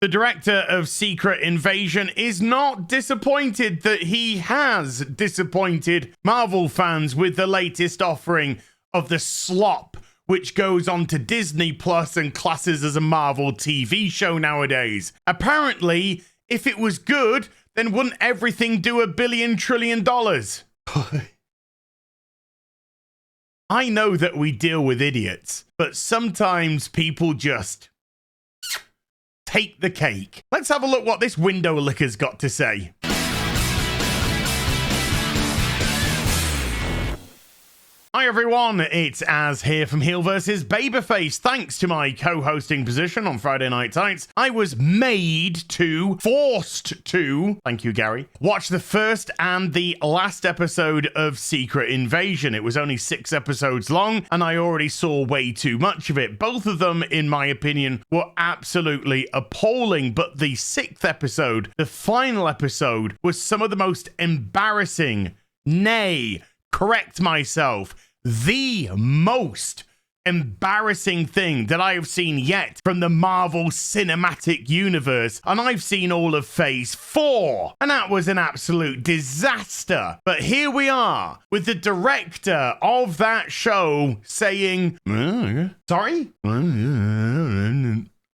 The director of Secret Invasion is not disappointed that he has disappointed Marvel fans with the latest offering of the slop, which goes on to Disney Plus and classes as a Marvel TV show nowadays. Apparently, if it was good, then wouldn't everything do $1 billion trillion? I know that we deal with idiots, but sometimes people just take the cake. Let's have a look what this window licker's got to say. Hi everyone, it's Az here from HeelvsBabyface. Thanks to my co-hosting position on Friday Night Tights, I was forced to, thank you Gary, watch the first and the last episode of Secret Invasion. It was only 6 episodes long, and I already saw way too much of it. Both of them, in my opinion, were absolutely appalling, but the 6th episode, the final episode, was some of the most embarrassing, nay, correct myself, the most embarrassing thing that I have seen yet from the Marvel Cinematic Universe, and I've seen all of Phase 4, and that was an absolute disaster. But here we are with the director of that show saying, sorry?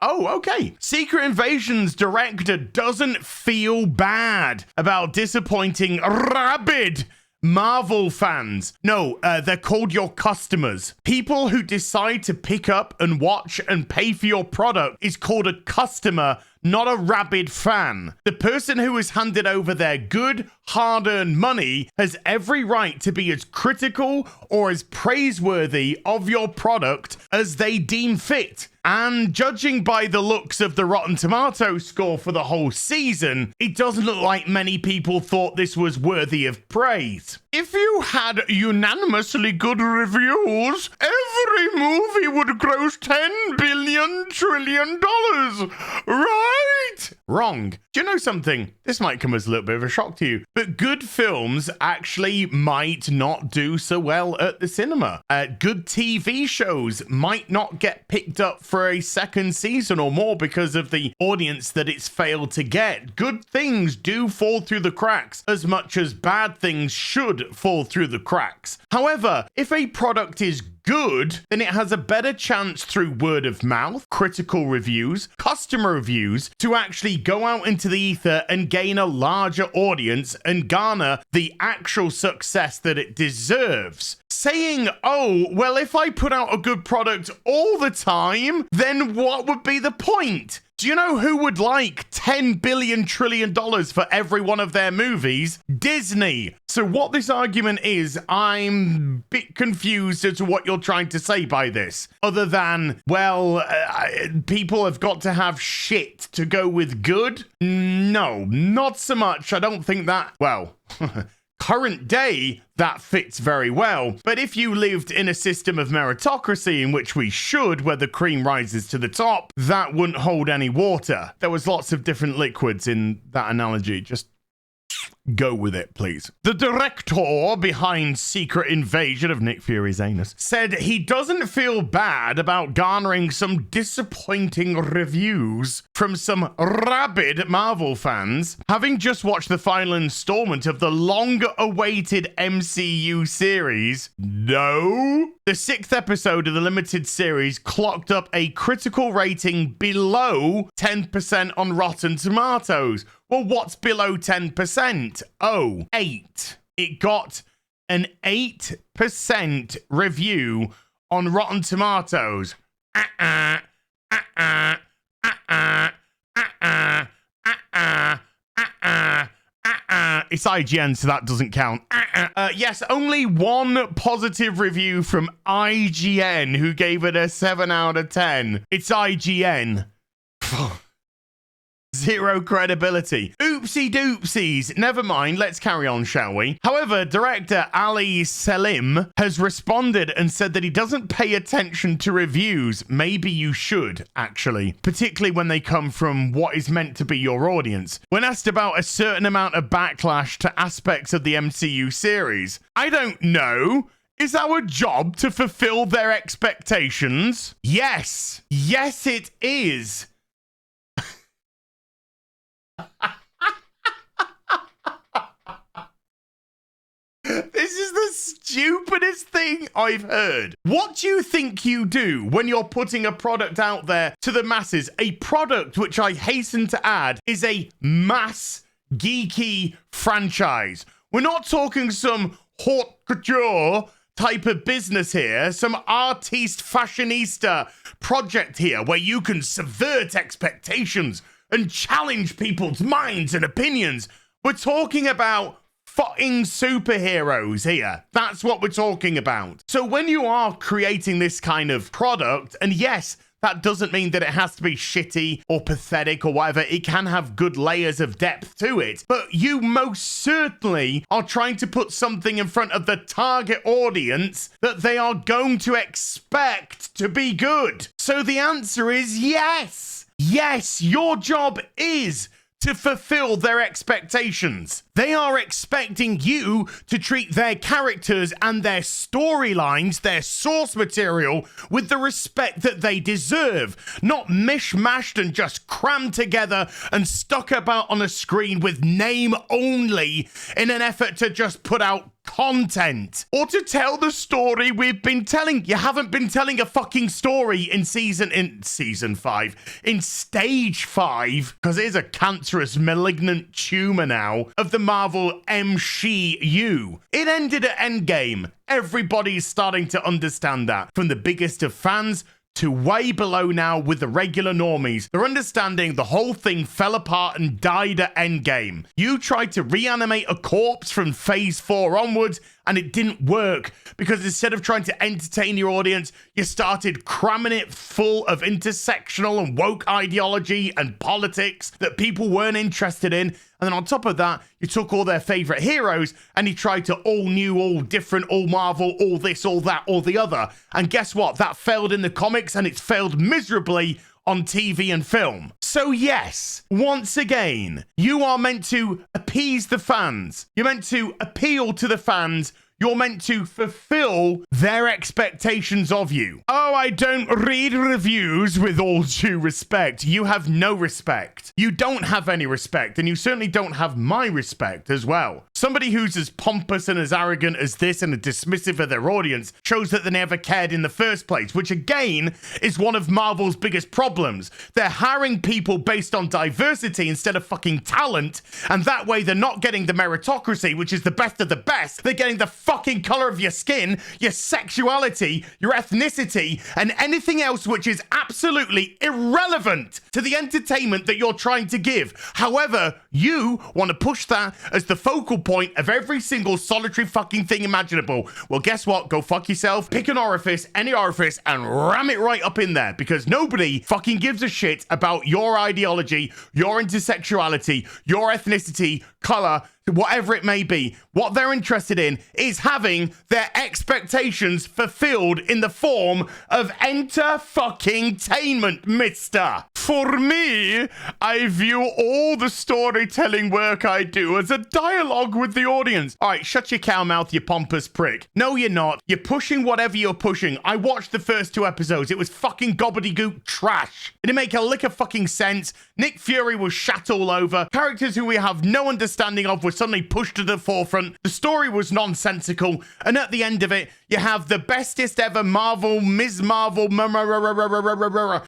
Oh, okay. Secret Invasion's director doesn't feel bad about disappointing rabid Marvel fans. No, they're called your customers. People who decide to pick up and watch and pay for your product is called a customer, not a rabid fan. The person who has handed over their good, hard-earned money has every right to be as critical or as praiseworthy of your product as they deem fit. And judging by the looks of the Rotten Tomatoes score for the whole season, it doesn't look like many people thought this was worthy of praise. If you had unanimously good reviews, every movie would gross $10 billion trillion, right? Wrong. Do you know something? This might come as a little bit of a shock to you, but good films actually might not do so well at the cinema. Good TV shows might not get picked up for a second season or more because of the audience that it's failed to get. Good things do fall through the cracks as much as bad things should fall through the cracks. However, if a product is good, then it has a better chance through word of mouth, critical reviews, customer reviews, to actually go out into the ether and gain a larger audience and garner the actual success that it deserves. Saying, oh, well, if I put out a good product all the time, then what would be the point? Do you know who would like $10 billion trillion for every one of their movies? Disney. So what this argument is, I'm a bit confused as to what you're trying to say by this. Other than, well, people have got to have shit to go with good? No, not so much. I don't think that, well... Current day, that fits very well. But if you lived in a system of meritocracy in which we should, where the cream rises to the top, that wouldn't hold any water. There was lots of different liquids in that analogy. Just go with it, please. The director behind Secret Invasion of Nick Fury's anus said he doesn't feel bad about garnering some disappointing reviews from some rabid Marvel fans, having just watched the final installment of the long-awaited MCU series. No. The 6th episode of the limited series clocked up a critical rating below 10% on Rotten Tomatoes. Well, what's below 10%? Oh, 8. It got an 8% review on Rotten Tomatoes. It's IGN, so that doesn't count. Yes, only one positive review from IGN, who gave it a 7 out of 10. It's IGN. Zero credibility. Oopsie doopsies. Never mind, let's carry on, shall we? However, director Ali Selim has responded and said that he doesn't pay attention to reviews. Maybe you should, actually, particularly when they come from what is meant to be your audience. When asked about a certain amount of backlash to aspects of the MCU series, I don't know. Is our job to fulfill their expectations? Yes. Yes, it is. stupidest thing I've heard. What do you think you do when you're putting a product out there to the masses? A product, which I hasten to add, is a mass geeky franchise. We're not talking some haute couture type of business here, some artiste fashionista project here where you can subvert expectations and challenge people's minds and opinions. We're talking about fucking superheroes here. That's what we're talking about. So when you are creating this kind of product, and yes, that doesn't mean that it has to be shitty or pathetic or whatever. It can have good layers of depth to it. But you most certainly are trying to put something in front of the target audience that they are going to expect to be good. So the answer is yes. Yes, your job is to fulfill their expectations. They are expecting you to treat their characters and their storylines, their source material, with the respect that they deserve, not mishmashed and just crammed together and stuck about on a screen with name only in an effort to just put out content or to tell the story we've been telling. You haven't been telling a fucking story in stage 5, because it is a cancerous malignant tumor now of the Marvel MCU. It ended at Endgame. Everybody's starting to understand that, from the biggest of fans to way below now with the regular normies. They're understanding the whole thing fell apart and died at Endgame. You tried to reanimate a corpse from phase 4 onwards, and it didn't work because instead of trying to entertain your audience, you started cramming it full of intersectional and woke ideology and politics that people weren't interested in. And then on top of that, you took all their favorite heroes and you tried to all new, all different, all Marvel, all this, all that, all the other. And guess what? That failed in the comics, and it's failed miserably on TV and film. So yes, once again, you are meant to appease the fans. You're meant to appeal to the fans. You're meant to fulfill their expectations of you. Oh, I don't read reviews, with all due respect. You have no respect. You don't have any respect, and you certainly don't have my respect as well. Somebody who's as pompous and as arrogant as this and dismissive of their audience shows that they never cared in the first place, which again is one of Marvel's biggest problems. They're hiring people based on diversity instead of fucking talent, and that way they're not getting the meritocracy, which is the best of the best. They're getting the fucking color of your skin, your sexuality, your ethnicity, and anything else which is absolutely irrelevant to the entertainment that you're trying to give. However, you want to push that as the focal point of every single solitary fucking thing imaginable. Well, guess what? Go fuck yourself. Pick an orifice, any orifice, and ram it right up in there, because nobody fucking gives a shit about your ideology, your intersexuality, your ethnicity, color, whatever it may be. What they're interested in is having their expectations fulfilled in the form of enter-fucking-tainment, mister. For me, I view all the storytelling work I do as a dialogue with the audience. All right, shut your cow mouth, you pompous prick. No, you're not. You're pushing whatever you're pushing. I watched the first 2 episodes. It was fucking gobbledygook trash. It didn't make a lick of fucking sense. Nick Fury was shat all over. Characters who we have no understanding of were suddenly pushed to the forefront. The story was nonsensical, and at the end of it, you have the bestest ever Marvel, Ms. Marvel,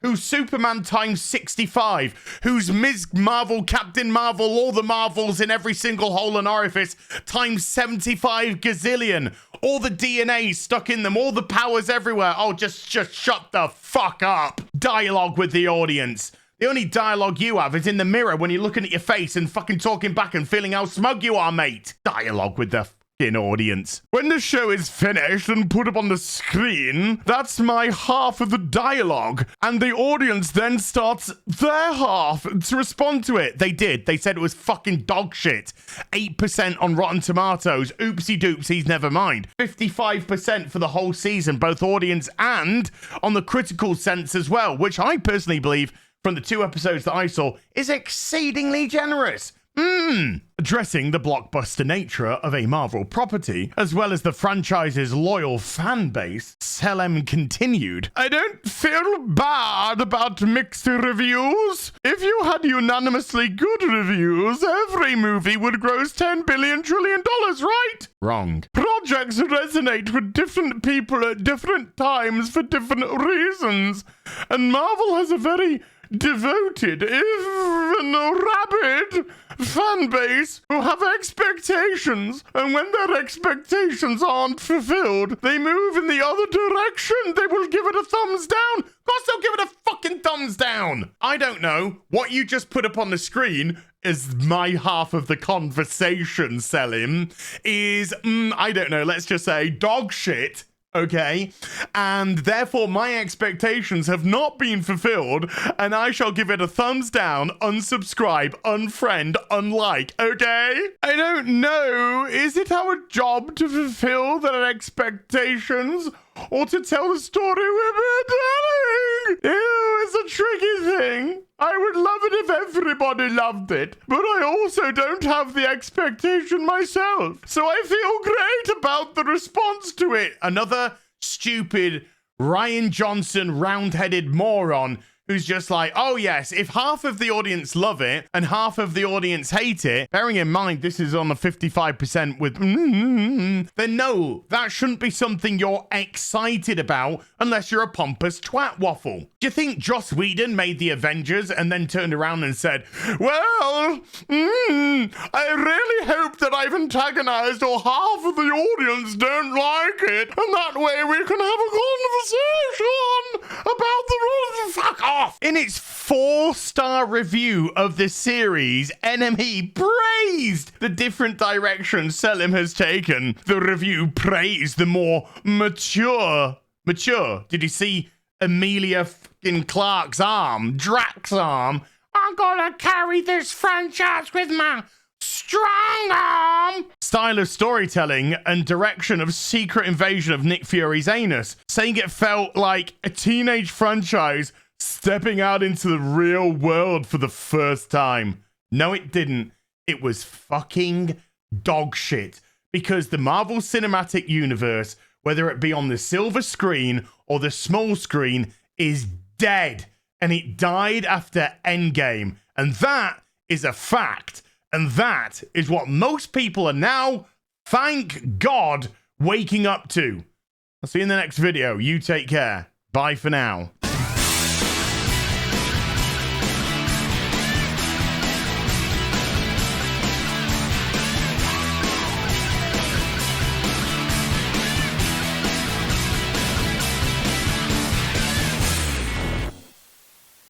who's Superman times 65, who's Ms. Marvel, Captain Marvel, all the Marvels in every single hole and orifice times 75 gazillion. All the DNA stuck in them, all the powers everywhere. Oh, just shut the fuck up. Dialogue with the audience. The only dialogue you have is in the mirror when you're looking at your face and fucking talking back and feeling how smug you are, mate. Dialogue with the fucking audience. When the show is finished and put up on the screen, that's my half of the dialogue. And the audience then starts their half to respond to it. They did. They said it was fucking dog shit. 8% on Rotten Tomatoes. Oopsie doopsies, never mind. 55% for the whole season, both audience and on the critical sense as well, which I personally believe, from the 2 episodes that I saw, is exceedingly generous. Addressing the blockbuster nature of a Marvel property, as well as the franchise's loyal fan base, Selim continued, I don't feel bad about mixed reviews. If you had unanimously good reviews, every movie would gross $10 billion trillion, right? Wrong. Projects resonate with different people at different times for different reasons, and Marvel has a very devoted, even rabid fan base who have expectations, and when their expectations aren't fulfilled, they move in the other direction. They will give it a thumbs down. Of course they'll give it a fucking thumbs down. I don't know. What you just put up on the screen is my half of the conversation, Selim, is, I don't know, let's just say dog shit. Okay, and therefore my expectations have not been fulfilled, and I shall give it a thumbs down, unsubscribe, unfriend, unlike, okay? I don't know, is it our job to fulfill their expectations, or to tell the story we're telling? Ew, it's a tricky thing. I would love it if everybody loved it, but I also don't have the expectation myself. So I feel great about the response to it. Another stupid Ryan Johnson round-headed moron who's just like, oh yes, if half of the audience love it and half of the audience hate it, bearing in mind this is on a 55% with then no, that shouldn't be something you're excited about unless you're a pompous twat waffle. Do you think Joss Whedon made the Avengers and then turned around and said, well, I really hope that I've antagonized or half of the audience don't like it, and that way we can have a conversation about the rules. Fuck off. In its 4-star review of the series, NME praised the different directions Selim has taken. The review praised the more mature. Did you see Emilia fucking Clarke's arm? Drax's arm? I'm gonna carry this franchise with my strong arm. Style of storytelling and direction of Secret Invasion of Nick Fury's anus, saying it felt like a teenage franchise stepping out into the real world for the first time. No, it didn't. It was fucking dog shit. Because the Marvel Cinematic Universe, whether it be on the silver screen or the small screen, is dead. And it died after Endgame. And that is a fact. And that is what most people are now, thank God, waking up to. I'll see you in the next video. You take care. Bye for now.